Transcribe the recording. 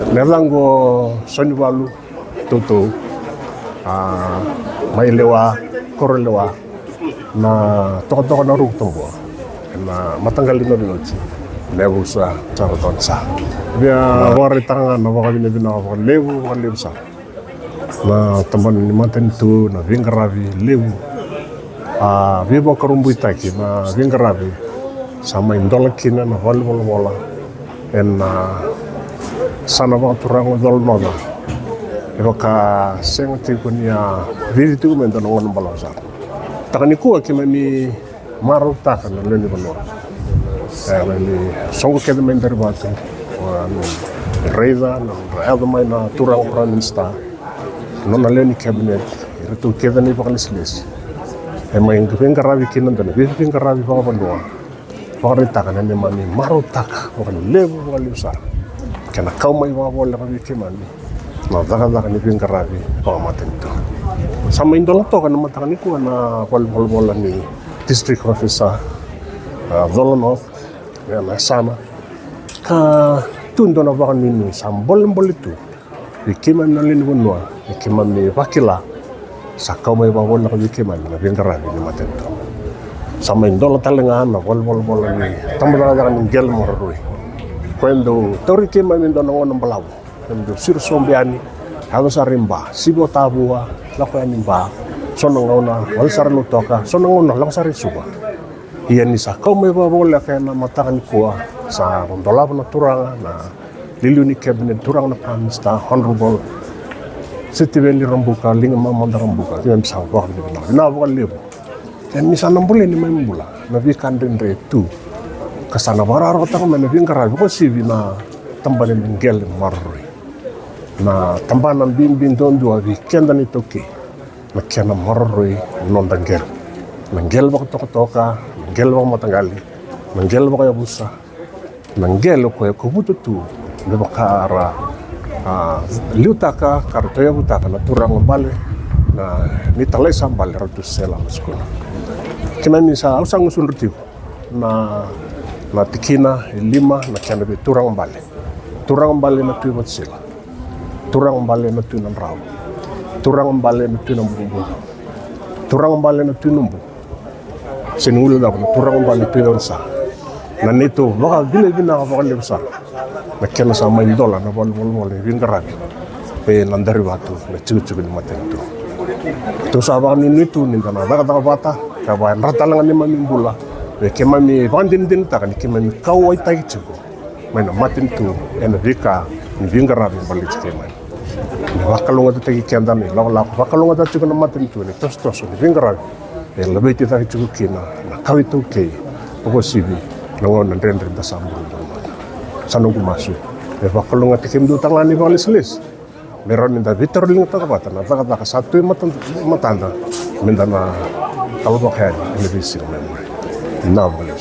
Nelango Soniwalu Toto Mailewa Korelewa na toko na rugtumbo na matanggalin na rinoti levusa charotonsa bia waritanga na wakabine bina levu sa na tamban ni matentu na vingaravi levu vivo karumbu itaki na vingaravi sama indola kina na volleyball en sana wa turang dol nona evoka sengti kunia vivi tu mendo ngon balosa takani ku akimani maru takana leni balo ni songo kede mender batu reza na eldo mai na turang prime minister nona leni cabinet itu kede ni pakalisles mai ngaravi kinan dan vivi ngaravi pa balo pare takana ni mani maru tak bukan lebu balosa kana kau mai wa bola ka bikimani na daga ni pingarabi pa matento sama indola to kana matani ko na bola ni district officer Dolonov ya na sama ka tundo na ba ni sam bola itu bikiman na lini bunwa bikiman ni bakila sa kau mai wa bola ka bikimani na pingarabi ni matento sama indola talenga na bola ni tambara ni gel moroi quando tori che mai mendo non balawo quando sir sombiani hawa sarimba sibo tabua la ko animba sono ngona wal sarlo toka sono ngona la sari suba iya ni sa ko me bola kana matakan ko sa rondola na turanga na liluni cabinet turanga na pamista honorable sitibeli rambuka linga mamanda rambuka yam sa ko na bo lebo en mi sana mbule ni membula na vi kandin re tu kasana bararo ta mena vingara ko sivi na tambane ngel marri na tambana bim don do vi kenda ni toke na kena marri non dangel ngel ba toka ngel ba matangali ngel ba ya busa ngel ko butu tu be bakara liutaka karto ya butaka na turang bale na ni talai sambal rotu sela sekolah kena ni sa usang sunrutiu na tikina lima na kiana be turang bale na tu sila turang bale na tu nan raw turang bale na tu nan bumbu turang bale na tu numbu senul da turang bale tu don sa na neto baka bina ka le sa na kiana sa mai dola na bol vingarabi pe nandari watu na chuchu ni matento to sa ba ni nitu ni na daga bata ka ba ratalang ni mamimbula ke mami vandin takani ke mami kau ai tai chuko mai na matin tu ena vika ni vingarabi balik ke mai ni wakalunga te ki kenda ni la wakalunga te chuko na matin tu ni tos ni vingarabi e la beti ta chuko kina na kau itu ke poko sibi ngon na rendre ta samburu sanu masu e wakalunga te kimdu tangani balislis meron inda vitor ling ta kabata na daga satu matanda mendana kalau pakai ini bisir memang. Não, valeu,